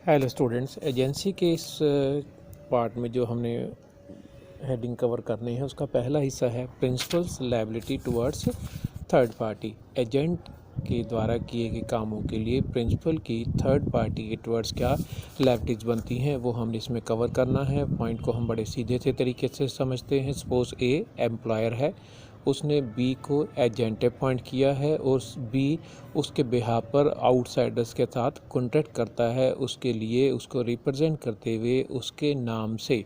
Hello students, agency के इस part में जो हमने हेडिंग कवर करनी है उसका पहला हिस्सा है principles liability towards third party. Agent के द्वारा किए गए कामों के लिए प्रिंसिपल की थर्ड पार्टी के टुवर्ड्स क्या लायबिलिटीज़ बनती हैं वो हमने इसमें कवर करना है। पॉइंट को हम बड़े सीधे से तरीके से समझते हैं। सपोज ए एम्प्लॉयर है, उसने बी को एजेंट अपॉइंट किया है और बी उसके बिहाफ पर आउटसाइडर्स के साथ कॉन्ट्रैक्ट करता है, उसके लिए उसको रिप्रेजेंट करते हुए उसके नाम से।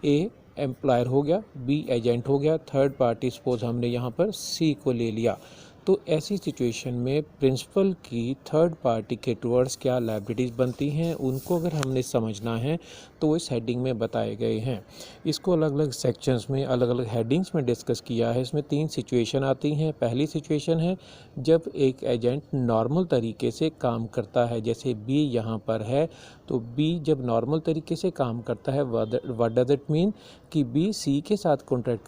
ए एम्प्लॉयर हो गया, बी एजेंट हो गया, थर्ड पार्टी सपोज हमने यहाँ पर सी को ले लिया। तो ऐसी सिचुएशन में प्रिंसिपल की थर्ड पार्टी के टुवर्ड्स क्या लायबिलिटीज़ बनती हैं, उनको अगर हमने समझना है तो इस हेडिंग में बताए गए हैं। इसको अलग अलग सेक्शंस में अलग अलग हेडिंग्स में डिस्कस किया है। इसमें 3 सिचुएशन आती हैं। पहली सिचुएशन है जब एक एजेंट नॉर्मल तरीके से काम करता है, जैसे बी यहाँ पर है, तो बी जब नॉर्मल तरीके से काम करता है व्हाट डज इट मीन कि बी सी के साथ कॉन्ट्रैक्ट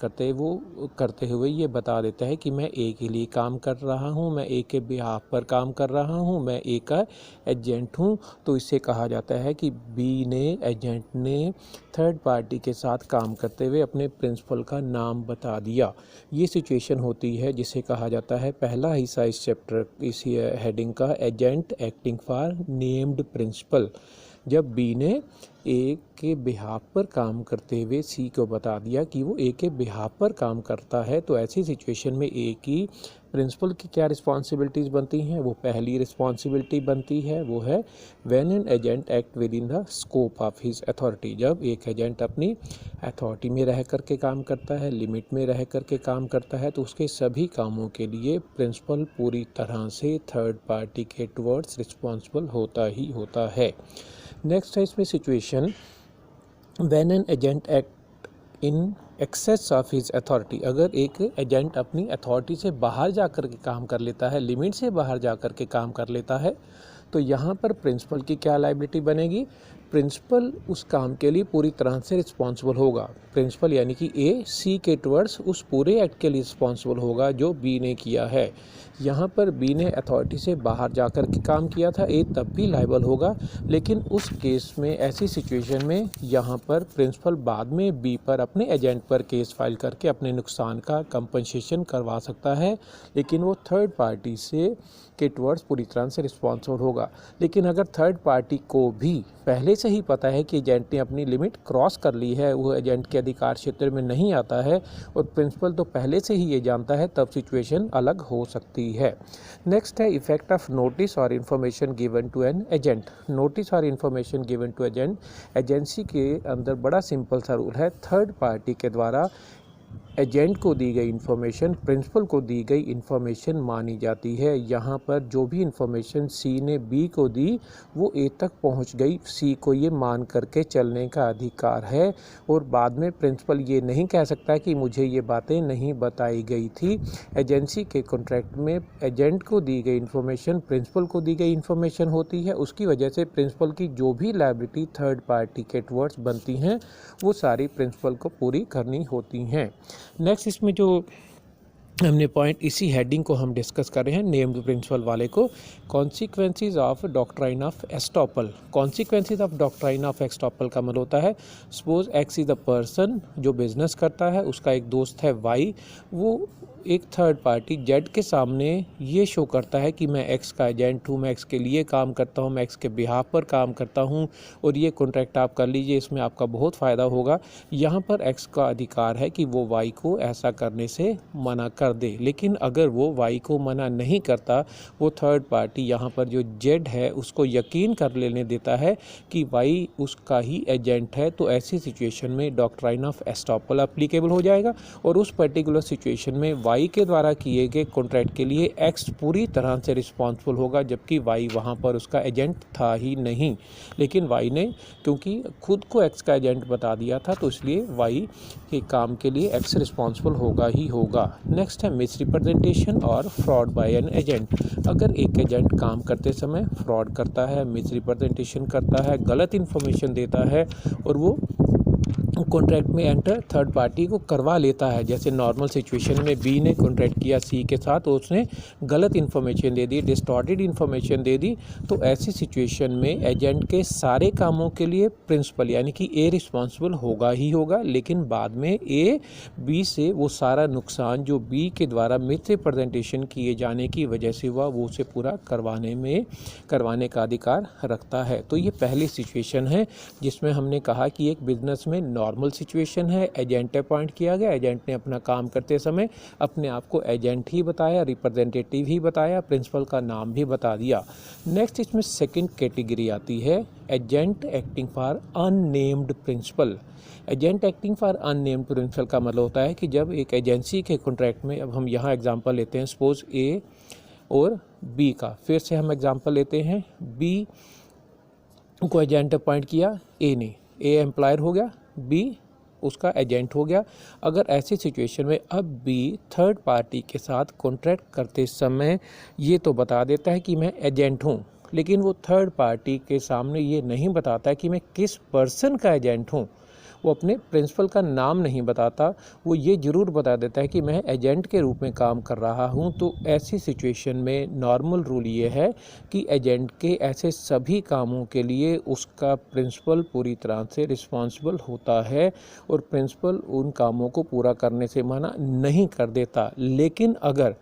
करते हुए ये बता देता है कि मैं ए के लिए काम कर रहा हूँ, मैं ए के बिहाफ पर काम कर रहा हूँ, मैं ए का एजेंट हूँ। तो इससे कहा जाता है कि बी ने एजेंट ने थर्ड पार्टी के साथ काम करते हुए अपने प्रिंसिपल का नाम बता दिया। ये सिचुएशन होती है जिसे कहा जाता है पहला हिस्सा इस चैप्टर इस हेडिंग का agent acting for named principal. जब बी ने ए के बिहाफ पर काम करते हुए सी को बता दिया कि वो ए के बिहाफ पर काम करता है, तो ऐसी सिचुएशन में ए की प्रिंसिपल की क्या रिस्पॉन्सिबिलिटीज़ बनती हैं। वो पहली रिस्पॉन्सिबिलिटी बनती है वो है when an agent act with in the scope of his authority. जब एक एजेंट अपनी अथॉरिटी में रह करके काम करता है, लिमिट में रह करके काम करता है, तो उसके सभी कामों के लिए प्रिंसिपल पूरी तरह से थर्ड पार्टी के टुवर्ड्स रिस्पॉन्सिबल होता ही होता है। नेक्स्ट है इसमें situation when an agent act in excess of his authority. अगर एक एजेंट अपनी अथॉरिटी से बाहर जाकर के काम कर लेता है, लिमिट से बाहर जाकर के काम कर लेता है, तो यहाँ पर प्रिंसिपल की क्या लायबिलिटी बनेगी। प्रिंसिपल उस काम के लिए पूरी तरह से रिस्पॉन्सिबल होगा। प्रिंसिपल यानी कि ए सी के टुवर्ड्स उस पूरे एक्ट के लिए रिस्पॉन्सिबल होगा जो बी ने किया है। यहाँ पर बी ने अथॉरिटी से बाहर जाकर के काम किया था, ए तब भी लायबल होगा, लेकिन उस केस में ऐसी सिचुएशन में यहाँ पर प्रिंसिपल बाद में बी पर अपने एजेंट पर केस फाइल करके अपने नुकसान का कंपनसेशन करवा सकता है, लेकिन वो थर्ड पार्टी से के टुवर्ड्स पूरी तरह से रिस्पॉन्सिबल होगा। लेकिन अगर थर्ड पार्टी को भी पहले से ही पता है कि एजेंट ने अपनी लिमिट क्रॉस कर ली है, वो एजेंट के अधिकार क्षेत्र में नहीं आता है और प्रिंसिपल तो पहले से ही ये जानता है, तब सिचुएशन अलग हो सकती है। नेक्स्ट है इफेक्ट ऑफ नोटिस और information given to an agent. Notice और information given to agent agency के अंदर बड़ा सिंपल सा रूल है। थर्ड पार्टी के द्वारा एजेंट को दी गई इन्फॉर्मेशन प्रिंसिपल को दी गई इन्फॉर्मेशन मानी जाती है। यहाँ पर जो भी इन्फॉर्मेशन सी ने बी को दी वो ए तक पहुँच गई, सी को ये मान करके चलने का अधिकार है और बाद में प्रिंसिपल ये नहीं कह सकता कि मुझे ये बातें नहीं बताई गई थी। एजेंसी के कॉन्ट्रैक्ट में एजेंट को दी गई इन्फॉर्मेशन प्रिंसिपल को दी गई इन्फॉर्मेशन होती है। उसकी वजह से प्रिंसिपल की जो भी लायबिलिटी थर्ड पार्टी के टुवर्ड्स बनती हैं वो सारी प्रिंसिपल को पूरी करनी होती हैं। नेक्स्ट इसमें जो हमने पॉइंट इसी हेडिंग को हम डिस्कस कर रहे हैं नेम्ड प्रिंसिपल वाले को, consequences of doctrine of estoppel. Consequences of doctrine of estoppel का मतलब होता है suppose X is the person जो बिजनेस करता है, उसका एक दोस्त है वाई, वो एक थर्ड पार्टी जेड के सामने ये शो करता है कि मैं एक्स का एजेंट हूँ, मैं एक्स के लिए काम करता हूँ, मैं एक्स के बिहाफ पर काम करता हूँ और ये कॉन्ट्रैक्ट आप कर लीजिए, इसमें आपका बहुत फ़ायदा होगा। यहाँ पर एक्स का अधिकार है कि वो वाई को ऐसा करने से मना कर दे, लेकिन अगर वो वाई को मना नहीं करता, वो थर्ड पार्टी यहाँ पर जो जेड है उसको यकीन कर लेने देता है कि वाई उसका ही एजेंट है, तो ऐसी सिचुएशन में डॉक्ट्राइन ऑफ एस्टॉपल एप्लीकेबल हो जाएगा और उस पर्टिकुलर सिचुएशन में वाई के द्वारा किए गए कॉन्ट्रैक्ट के लिए एक्स पूरी तरह से रिस्पॉन्सिबल होगा, जबकि वाई वहाँ पर उसका एजेंट था ही नहीं। लेकिन वाई ने क्योंकि खुद को एक्स का एजेंट बता दिया था, तो इसलिए वाई के काम के लिए एक्स रिस्पॉन्सिबल होगा ही होगा। नेक्स्ट है मिस रिप्रेजेंटेशन और फ्रॉड बाय एन एजेंट। अगर एक एजेंट काम करते समय फ्रॉड करता है, मिस रिप्रेजेंटेशन करता है, गलत इन्फॉर्मेशन देता है और वो कॉन्ट्रैक्ट में एंटर थर्ड पार्टी को करवा लेता है। जैसे नॉर्मल सिचुएशन में बी ने कॉन्ट्रैक्ट किया सी के साथ, तो उसने गलत इन्फॉर्मेशन दे दी, डिस्टॉर्टेड इन्फॉर्मेशन दे दी, तो ऐसी सिचुएशन में एजेंट के सारे कामों के लिए प्रिंसिपल यानी कि ए रिस्पॉन्सिबल होगा ही होगा, लेकिन बाद में ए बी से वो सारा नुकसान जो बी के द्वारा मिथ रिप्रेजेंटेशन किए जाने की वजह से हुआ वो उसे पूरा करवाने का अधिकार रखता है। तो ये पहली सिचुएशन है जिसमें हमने कहा कि एक बिजनेस में नॉर्मल सिचुएशन है, एजेंट अपॉइंट किया गया, एजेंट ने अपना काम करते समय अपने आप को एजेंट ही बताया, रिप्रेजेंटेटिव ही बताया, प्रिंसिपल का नाम भी बता दिया। नेक्स्ट इसमें सेकंड कैटेगरी आती है agent acting for unnamed principal. Agent acting for unnamed principal का मतलब होता है कि जब एक एजेंसी के कॉन्ट्रैक्ट में, अब हम यहाँ एग्जांपल लेते हैं सपोज ए और बी का, फिर से हम एग्जांपल लेते हैं, बी को एजेंट अपॉइंट किया ए ने, ए एम्प्लॉयर हो गया, बी उसका एजेंट हो गया। अगर ऐसी सिचुएशन में अब बी थर्ड पार्टी के साथ कॉन्ट्रैक्ट करते समय ये तो बता देता है कि मैं एजेंट हूँ, लेकिन वो थर्ड पार्टी के सामने ये नहीं बताता कि मैं किस पर्सन का एजेंट हूँ, वो अपने प्रिंसिपल का नाम नहीं बताता, वो ये ज़रूर बता देता है कि मैं एजेंट के रूप में काम कर रहा हूँ। तो ऐसी सिचुएशन में नॉर्मल रूल ये है कि एजेंट के ऐसे सभी कामों के लिए उसका प्रिंसिपल पूरी तरह से रिस्पॉन्सिबल होता है और प्रिंसिपल उन कामों को पूरा करने से मना नहीं कर देता। लेकिन अगर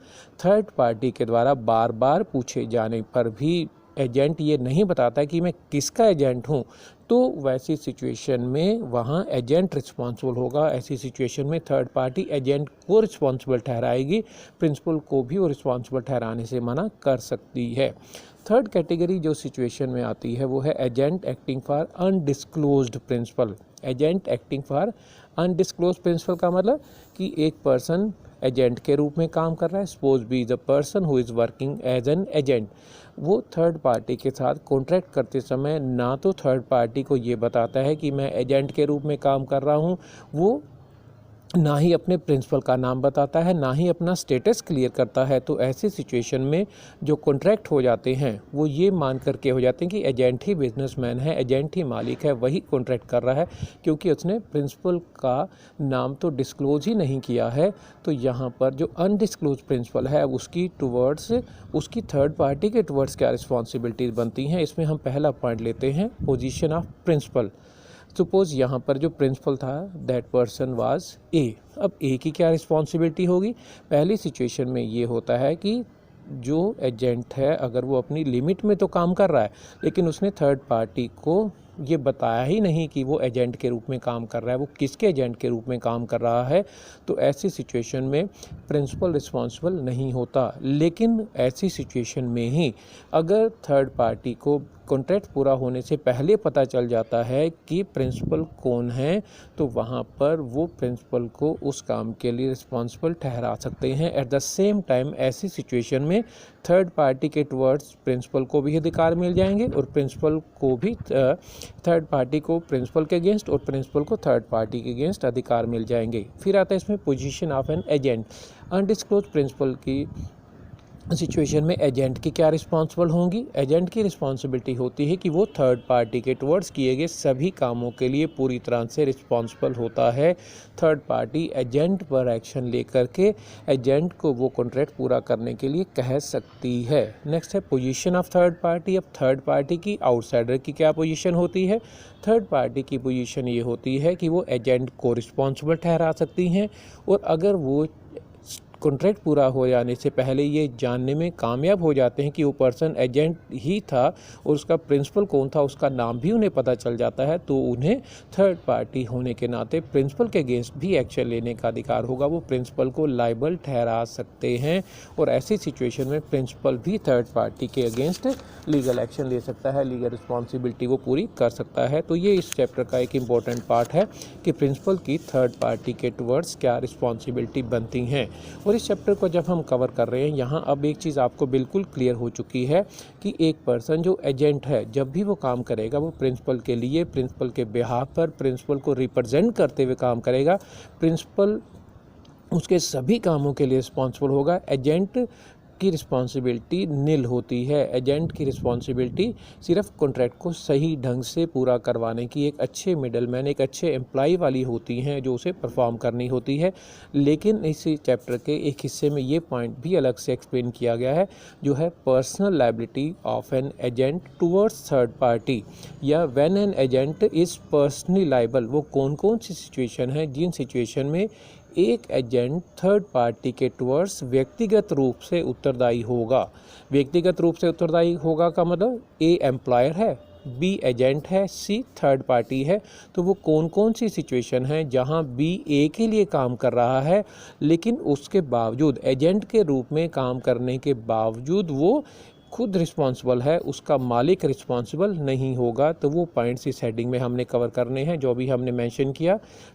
थर्ड पार्टी के द्वारा बार बार पूछे जाने पर भी एजेंट ये नहीं बताता कि मैं किसका एजेंट हूँ, तो वैसी सिचुएशन में वहाँ एजेंट रिस्पॉन्सिबल होगा। ऐसी सिचुएशन में थर्ड पार्टी एजेंट को रिस्पॉन्सिबल ठहराएगी, प्रिंसिपल को भी वो रिस्पॉन्सिबल ठहराने से मना कर सकती है। थर्ड कैटेगरी जो सिचुएशन में आती है वो है agent acting for undisclosed principal. Agent acting for undisclosed principal का मतलब कि एक पर्सन एजेंट के रूप में काम कर रहा है, suppose B the person who is working as an agent. वो थर्ड पार्टी के साथ कॉन्ट्रैक्ट करते समय ना तो थर्ड पार्टी को ये बताता है कि मैं एजेंट के रूप में काम कर रहा हूँ, वो ना ही अपने प्रिंसिपल का नाम बताता है, ना ही अपना स्टेटस क्लियर करता है। तो ऐसी सिचुएशन में जो कॉन्ट्रैक्ट हो जाते हैं वो ये मान करके हो जाते हैं कि एजेंट ही बिजनेसमैन है, एजेंट ही मालिक है, वही कॉन्ट्रैक्ट कर रहा है, क्योंकि उसने प्रिंसिपल का नाम तो डिस्क्लोज ही नहीं किया है। तो यहाँ पर जो अनडिस्क्लोज प्रिंसिपल है उसकी टुवर्ड्स, उसकी थर्ड पार्टी के टुवर्ड्स क्या रिस्पॉन्सिबिलिटीज़ बनती हैं, इसमें हम पहला पॉइंट लेते हैं पोजीशन ऑफ प्रिंसिपल। सपोज यहाँ पर जो प्रिंसिपल था दैट पर्सन वाज ए। अब ए की क्या रिस्पॉन्सिबिलिटी होगी? पहली सिचुएशन में ये होता है कि जो एजेंट है अगर वो अपनी लिमिट में तो काम कर रहा है, लेकिन उसने थर्ड पार्टी को ये बताया ही नहीं कि वो एजेंट के रूप में काम कर रहा है, वो किसके एजेंट के रूप में काम कर रहा है, तो ऐसी सिचुएशन में प्रिंसिपल रिस्पॉन्सिबल नहीं होता। लेकिन ऐसी सिचुएशन में ही अगर थर्ड पार्टी को कॉन्ट्रैक्ट पूरा होने से पहले पता चल जाता है कि प्रिंसिपल कौन है, तो वहाँ पर वो प्रिंसिपल को उस काम के लिए रिस्पॉन्सिबल ठहरा सकते हैं। एट द सेम टाइम ऐसी सिचुएशन में थर्ड पार्टी के टुवर्ड्स प्रिंसिपल को भी अधिकार मिल जाएंगे और प्रिंसिपल को भी थर्ड पार्टी को प्रिंसिपल के अगेंस्ट और प्रिंसिपल को थर्ड पार्टी के अगेंस्ट अधिकार मिल जाएंगे। फिर आता है इसमें position of an agent. Undisclosed principal की सिचुएशन में एजेंट की क्या रिस्पॉन्सिबल होंगी? एजेंट की रिस्पॉन्सिबिलिटी होती है कि वो थर्ड पार्टी के टुवर्ड्स किए गए सभी कामों के लिए पूरी तरह से रिस्पॉन्सिबल होता है। थर्ड पार्टी एजेंट पर एक्शन लेकर के एजेंट को वो कॉन्ट्रैक्ट पूरा करने के लिए कह सकती है। नेक्स्ट है पोजीशन ऑफ थर्ड पार्टी। अब थर्ड पार्टी की आउटसाइडर की क्या पोजीशन होती है? थर्ड पार्टी की पोजीशन ये होती है कि वो एजेंट को रिस्पॉन्सिबल ठहरा सकती हैं और अगर वो कॉन्ट्रैक्ट पूरा हो जाने से पहले ये जानने में कामयाब हो जाते हैं कि वो पर्सन एजेंट ही था और उसका प्रिंसिपल कौन था, उसका नाम भी उन्हें पता चल जाता है, तो उन्हें थर्ड पार्टी होने के नाते प्रिंसिपल के अगेंस्ट भी एक्शन लेने का अधिकार होगा। वो प्रिंसिपल को लायबल ठहरा सकते हैं और ऐसी सिचुएशन में प्रिंसिपल भी थर्ड पार्टी के अगेंस्ट लीगल एक्शन ले सकता है, लीगल रिस्पॉन्सिबिलिटी वो पूरी कर सकता है। तो ये इस चैप्टर का एक इम्पॉर्टेंट पार्ट है कि प्रिंसिपल की थर्ड पार्टी के टुवर्ड्स क्या रिस्पॉन्सिबिलिटी बनती हैं। और इस चैप्टर को जब हम कवर कर रहे हैं यहाँ अब एक चीज़ आपको बिल्कुल क्लियर हो चुकी है कि एक पर्सन जो एजेंट है जब भी वो काम करेगा वो प्रिंसिपल के लिए, प्रिंसिपल के बिहाफ पर, प्रिंसिपल को रिप्रेजेंट करते हुए काम करेगा। प्रिंसिपल उसके सभी कामों के लिए रिस्पॉन्सिबल होगा। एजेंट की रिस्पॉन्सिबिलिटी नील होती है। एजेंट की रिस्पॉन्सिबिलिटी सिर्फ कॉन्ट्रैक्ट को सही ढंग से पूरा करवाने की एक अच्छे मिडलमैन, एक अच्छे एम्प्लॉय वाली होती हैं जो उसे परफॉर्म करनी होती है। लेकिन इसी चैप्टर के एक हिस्से में ये पॉइंट भी अलग से एक्सप्लेन किया गया है जो है personal liability of an agent towards third party, या when an agent is personally liable. वो कौन कौन सी सिचुएशन है जिन सिचुएशन में एक एजेंट थर्ड पार्टी के टुवर्ड्स व्यक्तिगत रूप से उत्तरदायी होगा। व्यक्तिगत रूप से उत्तरदायी होगा का मतलब ए एम्प्लॉयर है, बी एजेंट है, सी थर्ड पार्टी है। तो वो कौन कौन सी सिचुएशन है जहां बी ए के लिए काम कर रहा है लेकिन उसके बावजूद एजेंट के रूप में काम करने के बावजूद वो खुद रिस्पॉन्सिबल है, उसका मालिक रिस्पॉन्सिबल नहीं होगा। तो वो पॉइंट्स इस हेडिंग में हमने कवर करने हैं जो भी हमने मेंशन किया,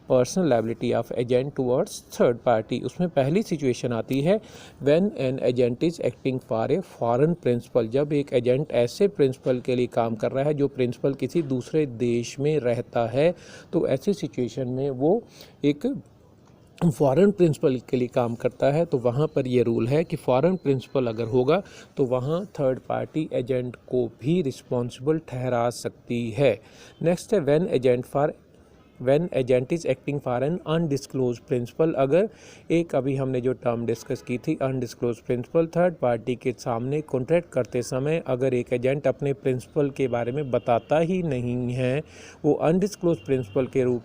personal liability of agent towards third party. उसमें पहली सिचुएशन आती है when an agent is acting for a foreign principal. जब एक एजेंट ऐसे प्रिंसिपल के लिए काम कर रहा है जो प्रिंसिपल किसी दूसरे देश में रहता है, तो ऐसी सिचुएशन में वो एक फॉरेन प्रिंसिपल के लिए काम करता है। तो वहाँ पर ये रूल है कि फॉरेन प्रिंसिपल अगर होगा तो वहाँ थर्ड पार्टी एजेंट को भी रिस्पॉन्सिबल ठहरा सकती है। नेक्स्ट है when agent is acting for an undisclosed principal. अगर एक अभी हमने जो टर्म डिस्कस की थी अनडिस्क्लोज प्रिंसिपल, थर्ड पार्टी के सामने कॉन्ट्रैक्ट करते समय अगर एक एजेंट अपने प्रिंसिपल के बारे में बताता ही नहीं है, वो अनडिस्क्लोज प्रिंसिपल के रूप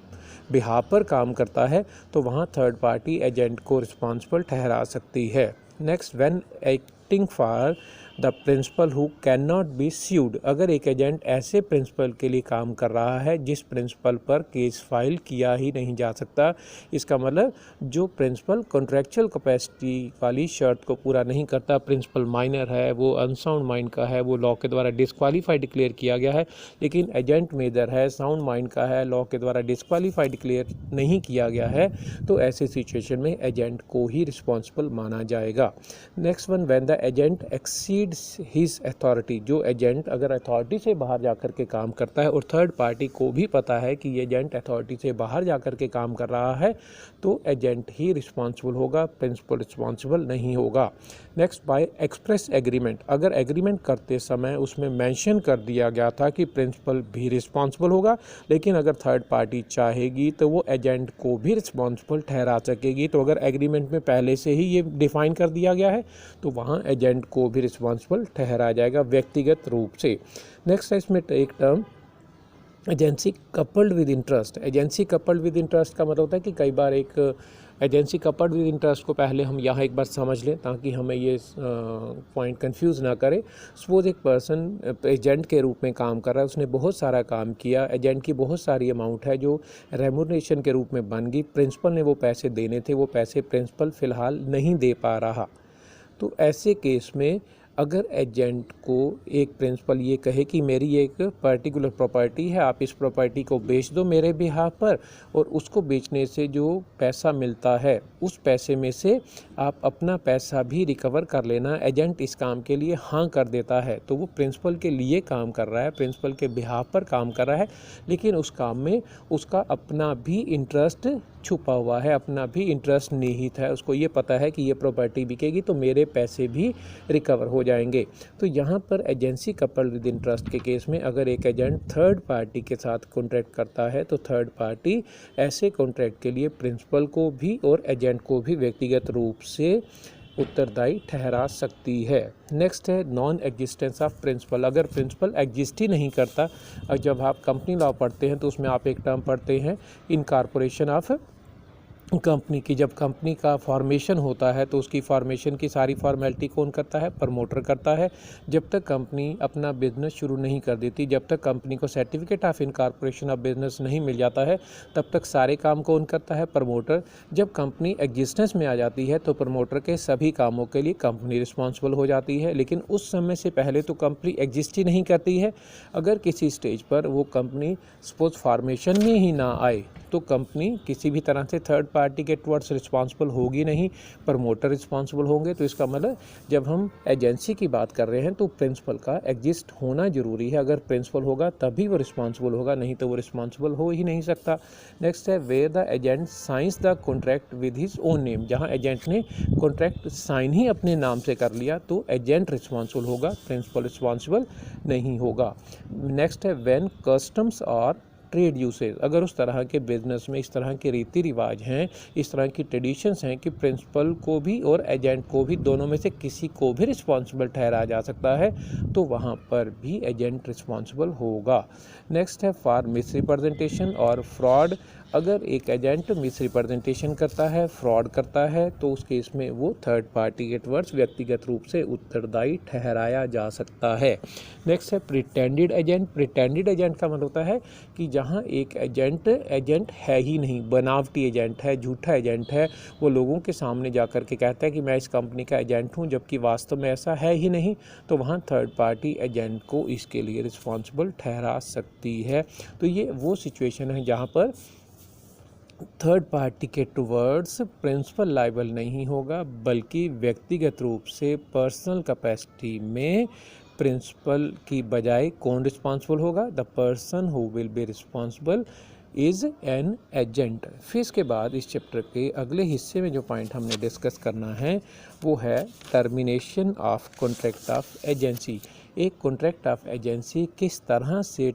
बिहाफ पर काम करता है, तो वहाँ थर्ड पार्टी एजेंट को रिस्पॉन्सिबल ठहरा सकती है। Next, when acting for the principal who can not be sued. अगर एक एजेंट ऐसे प्रिंसिपल के लिए काम कर रहा है जिस प्रिंसिपल पर केस फाइल किया ही नहीं जा सकता, इसका मतलब जो प्रिंसिपल कॉन्ट्रैक्चुअल कैपेसिटी वाली शर्त को पूरा नहीं करता, प्रिंसिपल माइनर है, वो अनसाउंड माइंड का है, वो लॉ के द्वारा डिस्क्वालीफाई डिक्लेयर किया गया है, लेकिन एजेंट मेजर है, साउंड माइंड का है, लॉ के द्वारा डिस्क्वालीफाई डिक्लेयर नहीं किया गया है, तो ऐसे सिचुएशन में एजेंट को ही रिस्पॉन्सिबल माना जाएगा। Next one, when the agent exceed his authority. जो एजेंट अगर अथॉरिटी से बाहर जाकर के काम करता है और थर्ड पार्टी को भी पता है कि ये एजेंट अथॉरिटी से बाहर जाकर के काम कर रहा है, तो एजेंट ही रिस्पॉन्सिबल होगा, प्रिंसिपल रिस्पॉन्सिबल नहीं होगा। Next, by express agreement. अगर एग्रीमेंट करते समय उसमें मेंशन कर दिया गया था कि प्रिंसिपल भी रिस्पॉन्सिबल होगा, लेकिन अगर थर्ड पार्टी चाहेगी तो वो एजेंट को भी रिस्पॉन्सिबल ठहरा सकेगी। तो अगर एग्रीमेंट में पहले से ही ये डिफाइन कर दिया गया है तो वहाँ एजेंट को भी रिस्पॉन्सिबल ठहराया जाएगा व्यक्तिगत रूप से। नेक्स्ट है इसमें एक term agency coupled with interest. Agency coupled with interest का मतलब होता है कि कई बार एक एजेंसी कपल्ड विद इंटरेस्ट को पहले हम यहाँ एक बार समझ लें ताकि हमें ये पॉइंट कंफ्यूज ना करे। सपोज एक पर्सन एजेंट के रूप में काम कर रहा है, उसने बहुत सारा काम किया, एजेंट की बहुत सारी अमाउंट है जो रेम्यूनरेशन के रूप में बन गई, प्रिंसिपल ने वो पैसे देने थे, वो पैसे प्रिंसिपल फ़िलहाल नहीं दे पा रहा। तो ऐसे केस में अगर एजेंट को एक प्रिंसिपल ये कहे कि मेरी एक पर्टिकुलर प्रॉपर्टी है, आप इस प्रॉपर्टी को बेच दो मेरे बिहाफ पर, और उसको बेचने से जो पैसा मिलता है उस पैसे में से आप अपना पैसा भी रिकवर कर लेना, एजेंट इस काम के लिए हाँ कर देता है, तो वो प्रिंसिपल के लिए काम कर रहा है, प्रिंसिपल के बिहाफ पर काम कर रहा है, लेकिन उस काम में उसका अपना भी इंटरेस्ट छुपा हुआ है, अपना भी इंटरेस्ट निहित है। उसको ये पता है कि ये प्रॉपर्टी बिकेगी तो मेरे पैसे भी रिकवर हो जाएंगे। तो यहाँ पर एजेंसी कपल्ड विद इंटरेस्ट के केस में अगर एक एजेंट थर्ड पार्टी के साथ कॉन्ट्रैक्ट करता है तो थर्ड पार्टी ऐसे कॉन्ट्रैक्ट के लिए प्रिंसिपल को भी और एजेंट को भी व्यक्तिगत रूप से उत्तरदायी ठहरा सकती है। नेक्स्ट है नॉन एग्जिस्टेंस ऑफ प्रिंसिपल। अगर प्रिंसिपल एग्जिस्ट ही नहीं करता, और जब आप कंपनी लॉ पढ़ते हैं तो उसमें आप एक टर्म पढ़ते हैं इनकॉर्पोरेशन ऑफ कंपनी की। जब कंपनी का फॉर्मेशन होता है तो उसकी फॉर्मेशन की सारी फॉर्मेलिटी कौन करता है? प्रमोटर करता है। जब तक कंपनी अपना बिजनेस शुरू नहीं कर देती, जब तक कंपनी को certificate of incorporation of business नहीं मिल जाता है, तब तक सारे काम कौन करता है? प्रमोटर। जब कंपनी एग्जिस्टेंस में आ जाती है तो प्रमोटर के सभी कामों के लिए कंपनी रिस्पॉन्सिबल हो जाती है, लेकिन उस समय से पहले तो कंपनी एग्जिस्ट ही नहीं करती है। अगर किसी स्टेज पर वो कंपनी सपोज फॉर्मेशन में ही ना आए तो कंपनी किसी भी तरह से थर्ड पार्टी के टुवर्ड्स रिस्पॉन्सिबल होगी नहीं, प्रमोटर रिस्पॉन्सिबल होंगे। तो इसका मतलब जब हम एजेंसी की बात कर रहे हैं तो प्रिंसिपल का एग्जिस्ट होना ज़रूरी है। अगर प्रिंसिपल होगा तभी वो रिस्पॉन्सिबल होगा, नहीं तो वो रिस्पॉन्सिबल हो ही नहीं सकता। नेक्स्ट है where the agent signs the contract with his own name. जहाँ एजेंट ने कॉन्ट्रैक्ट साइन ही अपने नाम से कर लिया तो एजेंट रिस्पॉन्सिबल होगा, प्रिंसिपल रिस्पॉन्सिबल नहीं होगा। नेक्स्ट है व्हेन कस्टम्स और ट्रेड यूसेज। अगर उस तरह के बिजनेस में इस तरह के रीति रिवाज हैं, इस तरह की ट्रेडिशंस हैं कि प्रिंसिपल को भी और एजेंट को भी, दोनों में से किसी को भी रिस्पॉन्सिबल ठहराया जा सकता है, तो वहाँ पर भी एजेंट रिस्पॉन्सिबल होगा। नेक्स्ट है फॉर मिसरिप्रेजेंटेशन और फ्रॉड। अगर एक एजेंट मिसरिप्रेजेंटेशन करता है, फ्रॉड करता है, तो उस केस में वो थर्ड पार्टी के टुवर्ड्स व्यक्तिगत रूप से उत्तरदायी ठहराया जा सकता है। नेक्स्ट है प्रिटेंडेड एजेंट। प्रिटेंडेड एजेंट का मतलब होता है कि जहाँ एक एजेंट है ही नहीं, बनावटी एजेंट है, झूठा एजेंट है, वो लोगों के सामने जा कर के कहता है कि मैं इस कंपनी का एजेंट हूँ, जबकि वास्तव में ऐसा है ही नहीं, तो वहाँ थर्ड पार्टी एजेंट को इसके लिए रिस्पॉन्सिबल ठहरा सकती है। तो ये वो सिचुएशन है जहाँ पर थर्ड पार्टी के टुवर्ड्स प्रिंसिपल लायबल नहीं होगा, बल्कि व्यक्तिगत रूप से पर्सनल कैपेसिटी में प्रिंसिपल की बजाय कौन रिस्पॉन्सिबल होगा? The person who will be responsible is an agent. फिर इसके बाद इस चैप्टर के अगले हिस्से में जो पॉइंट हमने डिस्कस करना है वो है termination of contract of agency. एक कॉन्ट्रैक्ट ऑफ एजेंसी किस तरह से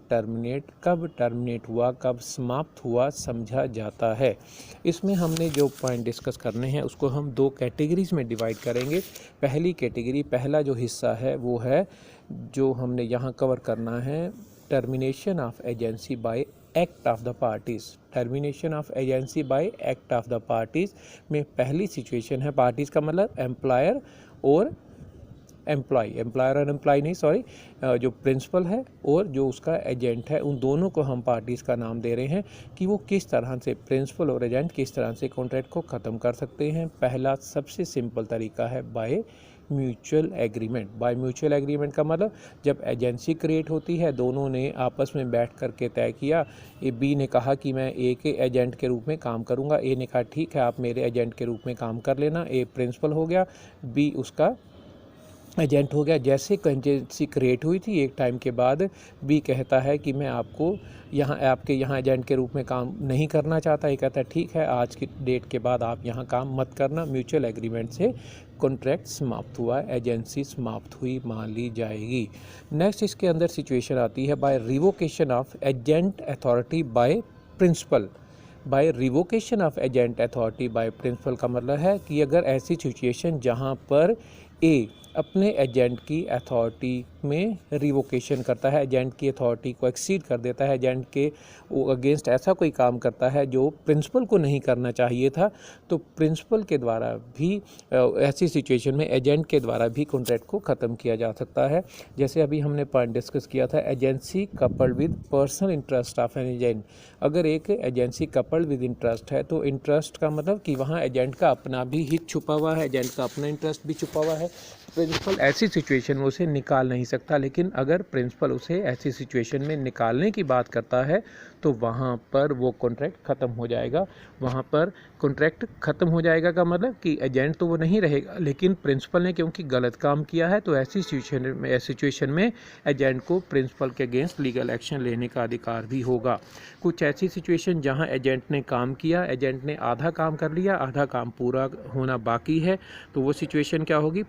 कब टर्मिनेट हुआ, कब समाप्त हुआ समझा जाता है। इसमें हमने जो पॉइंट डिस्कस करने हैं उसको हम दो कैटेगरीज में डिवाइड करेंगे। पहली कैटेगरी, पहला जो हिस्सा है वो है जो हमने यहाँ कवर करना है, termination of agency bye act of the parties. Termination of agency bye act of the parties में पहली सिचुएशन है, पार्टीज़ का मतलब एम्प्लॉयर और जो प्रिंसिपल है और जो उसका एजेंट है, उन दोनों को हम पार्टीज़ का नाम दे रहे हैं कि वो किस तरह से, प्रिंसिपल और एजेंट किस तरह से कॉन्ट्रैक्ट को ख़त्म कर सकते हैं। पहला सबसे सिंपल तरीका है by mutual agreement. By mutual agreement का मतलब जब एजेंसी क्रिएट होती है, दोनों ने आपस में बैठ करके तय किया, बी ने कहा कि मैं ए के एजेंट के रूप में काम करूंगा, ए ने कहा ठीक है आप मेरे एजेंट के रूप में काम कर लेना, ए प्रिंसिपल हो गया, बी उसका एजेंट हो गया। जैसे एजेंसी क्रिएट हुई थी, एक टाइम के बाद बी कहता है कि मैं आपके यहाँ एजेंट के रूप में काम नहीं करना चाहता। ये कहता है ठीक है आज की डेट के बाद आप यहाँ काम मत करना। म्यूचुअल एग्रीमेंट से कॉन्ट्रैक्ट समाप्त हुआ, एजेंसी समाप्त हुई मान ली जाएगी। नेक्स्ट इसके अंदर सिचुएशन आती है by revocation of agent authority by principal. By revocation of agent authority by principal का मतलब है कि अगर ऐसी सिचुएशन जहाँ पर ए अपने एजेंट की अथॉरिटी में रिवोकेशन करता है, एजेंट की अथॉरिटी को एक्सीड कर देता है, एजेंट के अगेंस्ट ऐसा कोई काम करता है जो प्रिंसिपल को नहीं करना चाहिए था, तो प्रिंसिपल के द्वारा भी ऐसी सिचुएशन में एजेंट के द्वारा भी कॉन्ट्रैक्ट को ख़त्म किया जा सकता है। जैसे अभी हमने पॉइंट डिस्कस किया था, agency coupled with personal interest of an agent. अगर एक एजेंसी कपल्ड विद इंटरेस्ट है तो इंटरेस्ट का मतलब कि वहाँ एजेंट का अपना भी हित छुपा हुआ है, एजेंट का अपना इंटरेस्ट भी छुपा हुआ है। प्रिंसिपल ऐसी सिचुएशन में उसे निकाल नहीं सकता, लेकिन अगर प्रिंसिपल उसे ऐसी सिचुएशन में निकालने की बात करता है तो वहाँ पर वो कॉन्ट्रैक्ट ख़त्म हो जाएगा। वहाँ पर कॉन्ट्रैक्ट ख़त्म हो जाएगा का मतलब कि एजेंट तो वो नहीं रहेगा, लेकिन प्रिंसिपल ने क्योंकि गलत काम किया है तो ऐसी सिचुएशन में एजेंट को प्रिंसिपल के अगेंस्ट लीगल एक्शन लेने का अधिकार भी होगा। कुछ ऐसी सिचुएशन जहाँ एजेंट ने काम किया, एजेंट ने आधा काम कर लिया, आधा काम पूरा होना बाकी है, तो वो सिचुएशन क्या होगी?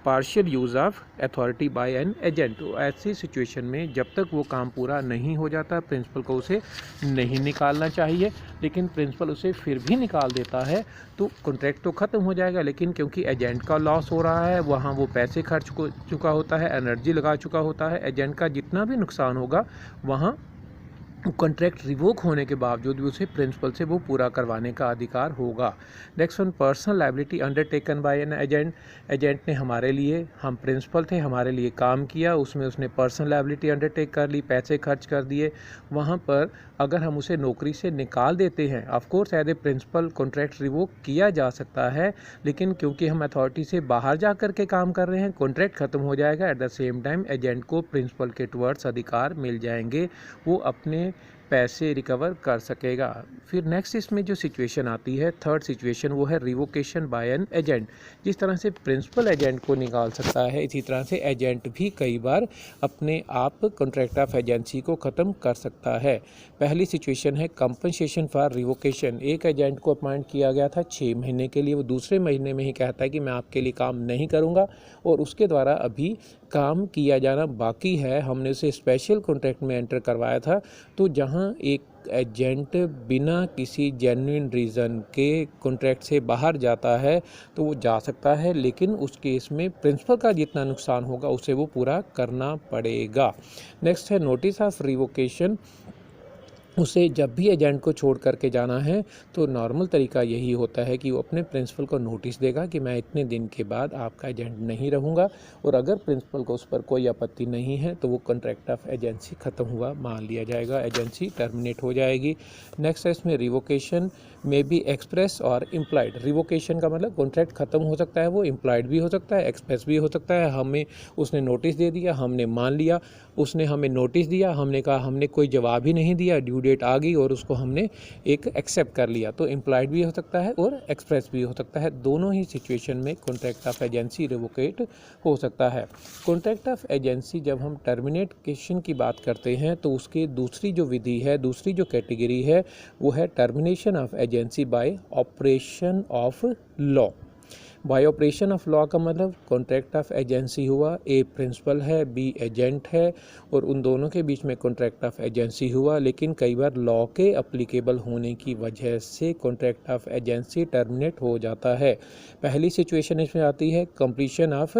Partial use of authority bye an agent. तो ऐसी सिचुएशन में जब तक वो काम पूरा नहीं हो जाता प्रिंसिपल को उसे नहीं निकालना चाहिए, लेकिन प्रिंसिपल उसे फिर भी निकाल देता है तो कॉन्ट्रैक्ट तो ख़त्म हो जाएगा, लेकिन क्योंकि एजेंट का लॉस हो रहा है, वहाँ वो पैसे खर्च चुका होता है, एनर्जी लगा चुका होता है, एजेंट का जितना भी नुकसान होगा वहाँ कॉन्ट्रैक्ट रिवोक होने के बावजूद भी उसे प्रिंसिपल से वो पूरा करवाने का अधिकार होगा। Next one, personal liability undertaken by an agent. Agent ने हमारे लिए, हम प्रिंसिपल थे, हमारे लिए काम किया, उसमें उसने पर्सनल लायबिलिटी अंडरटेक कर ली, पैसे खर्च कर दिए। वहाँ पर अगर हम उसे नौकरी से निकाल देते हैं, of course as a principal contract revoke किया जा सकता है, लेकिन क्योंकि हम अथॉरिटी से बाहर जा कर के काम कर रहे हैं, कॉन्ट्रैक्ट ख़त्म हो जाएगा। Eight the same time agent को प्रिंसिपल के टुवर्ड्स अधिकार मिल जाएंगे, वो अपने पैसे रिकवर कर सकेगा। फिर नेक्स्ट इसमें जो सिचुएशन आती है, थर्ड सिचुएशन, वो है रिवोकेशन बाय एन एजेंट। जिस तरह से प्रिंसिपल एजेंट को निकाल सकता है, इसी तरह से एजेंट भी कई बार अपने आप कॉन्ट्रैक्ट ऑफ एजेंसी को ख़त्म कर सकता है। पहली सिचुएशन है कंपनसेशन फॉर रिवोकेशन। एक एजेंट को अपॉइंट किया गया था 6 महीने के लिए, वो दूसरे महीने में ही कहता है कि मैं आपके लिए काम नहीं करूँगा और उसके द्वारा अभी काम किया जाना बाकी है, हमने उसे स्पेशल कॉन्ट्रैक्ट में एंटर करवाया था। तो जहां एक एजेंट बिना किसी जेन्युइन रीज़न के कॉन्ट्रैक्ट से बाहर जाता है तो वो जा सकता है, लेकिन उस केस में प्रिंसिपल का जितना नुकसान होगा उसे वो पूरा करना पड़ेगा। नेक्स्ट है नोटिस ऑफ रिवोकेशन। उसे जब भी एजेंट को छोड़ करके जाना है तो नॉर्मल तरीका यही होता है कि वो अपने प्रिंसिपल को नोटिस देगा कि मैं इतने दिन के बाद आपका एजेंट नहीं रहूँगा, और अगर प्रिंसिपल को उस पर कोई आपत्ति नहीं है तो वो कॉन्ट्रैक्ट ऑफ एजेंसी ख़त्म हुआ मान लिया जाएगा, एजेंसी टर्मिनेट हो जाएगी। नेक्स्ट है इसमें रिवोकेशन में भी एक्सप्रेस और इम्प्लाइड। रिवोकेशन का मतलब कॉन्ट्रैक्ट ख़त्म हो सकता है, वो इम्प्लाइड भी हो सकता है, एक्सप्रेस भी हो सकता है। हमें उसने नोटिस दे दिया, हमने मान लिया, उसने हमें नोटिस दिया, हमने कहा, हमने कोई जवाब ही नहीं दिया, ड्यू डेट आ गई और उसको हमने एक एक्सेप्ट कर लिया। तो इम्प्लाइड भी हो सकता है और एक्सप्रेस भी हो सकता है। दोनों ही सिचुएशन में कॉन्ट्रैक्ट ऑफ एजेंसी रिवोकेट हो सकता है। कॉन्ट्रैक्ट ऑफ एजेंसी जब हम टर्मिनेशन की बात करते हैं तो उसकी दूसरी जो विधि है, दूसरी जो कैटेगरी है, वो है termination of agency bye operation of law. Bye operation of law का मतलब कॉन्ट्रैक्ट ऑफ एजेंसी हुआ, ए प्रिंसिपल है, बी एजेंट है, और उन दोनों के बीच में कॉन्ट्रैक्ट ऑफ एजेंसी हुआ, लेकिन कई बार लॉ के एप्लीकेबल होने की वजह से कॉन्ट्रैक्ट ऑफ एजेंसी टर्मिनेट हो जाता है। पहली सिचुएशन इसमें आती है completion of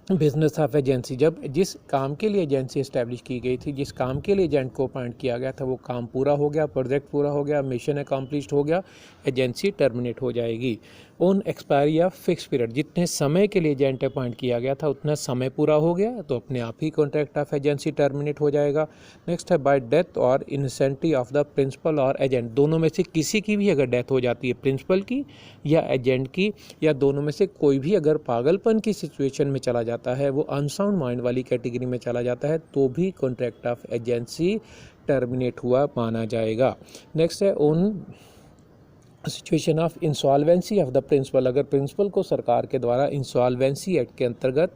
business of agency. जब जिस काम के लिए एजेंसी इस्टेब्लिश की गई थी, जिस काम के लिए एजेंट को अपॉइंट किया गया था, वो काम पूरा हो गया, प्रोजेक्ट पूरा हो गया, मिशन अकम्प्लिश्ड हो गया, एजेंसी टर्मिनेट हो जाएगी। On expiry of fix period, जितने समय के लिए एजेंट अपॉइंट किया गया था उतना समय पूरा हो गया तो अपने आप ही कॉन्ट्रैक्ट ऑफ एजेंसी टर्मिनेट हो जाएगा। नेक्स्ट है बाय डेथ और इंसेंटी ऑफ द प्रिंसिपल और एजेंट। दोनों में से किसी की भी अगर डेथ हो जाती है, प्रिंसिपल की या एजेंट की, या दोनों में से कोई भी अगर पागलपन की सिचुएशन में चला जाता है, वो अनसाउंड माइंड वाली कैटेगरी में चला जाता है, तो भी कॉन्ट्रैक्ट ऑफ एजेंसी टर्मिनेट हुआ माना जाएगा। नेक्स्ट है on situation of insolvency of the principal. अगर प्रिंसिपल को सरकार के द्वारा इंसॉल्वेंसी एक्ट के अंतर्गत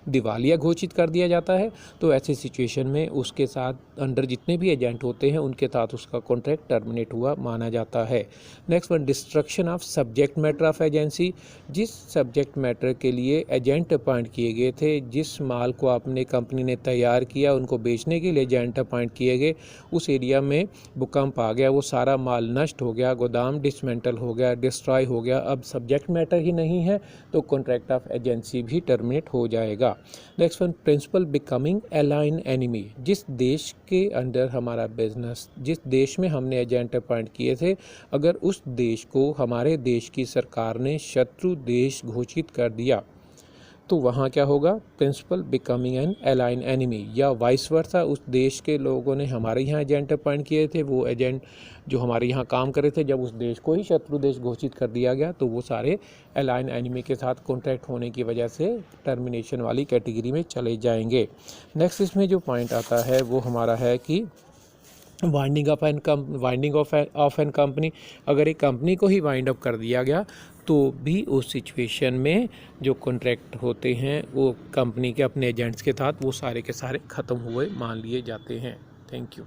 दिवालिया घोषित कर दिया जाता है तो ऐसी सिचुएशन में उसके साथ अंडर जितने भी एजेंट होते हैं उनके साथ उसका कॉन्ट्रैक्ट टर्मिनेट हुआ माना जाता है। Next one destruction of subject matter of agency. जिस सब्जेक्ट मैटर के लिए एजेंट अपॉइंट किए गए थे, जिस माल को आपने कंपनी ने तैयार किया, उनको बेचने के लिए एजेंट अपॉइंट किए गए, उस एरिया में भूकंप आ गया, वो सारा माल नष्ट हो गया, गोदाम डिसमेंटल हो गया, डिस्ट्रॉय हो गया, अब सब्जेक्ट मैटर ही नहीं है तो कॉन्ट्रैक्ट ऑफ एजेंसी भी टर्मिनेट हो जाएगा। Next one principal becoming alien enemy. जिस देश के अंदर हमारा बिजनेस, जिस देश में हमने एजेंट अपॉइंट किए थे, अगर उस देश को हमारे देश की सरकार ने शत्रु देश घोषित कर दिया तो वहाँ क्या होगा, principal becoming an alien enemy. या वाइस वर्सा, उस देश के लोगों ने हमारे यहाँ एजेंट अपॉइंट किए थे, वो एजेंट जो हमारे यहाँ काम कर रहे थे, जब उस देश को ही शत्रु देश घोषित कर दिया गया तो वो सारे अलाइन एनिमी के साथ कॉन्ट्रैक्ट होने की वजह से टर्मिनेशन वाली कैटेगरी में चले जाएंगे। नेक्स्ट इसमें जो पॉइंट आता है वो हमारा है कि वाइंडिंग ऑफ एन कंपनी। अगर एक कंपनी को ही वाइंड अप कर दिया गया तो भी उस सिचुएशन में जो कॉन्ट्रैक्ट होते हैं वो कंपनी के अपने एजेंट्स के साथ वो सारे के सारे ख़त्म हुए मान लिए जाते हैं। Thank you.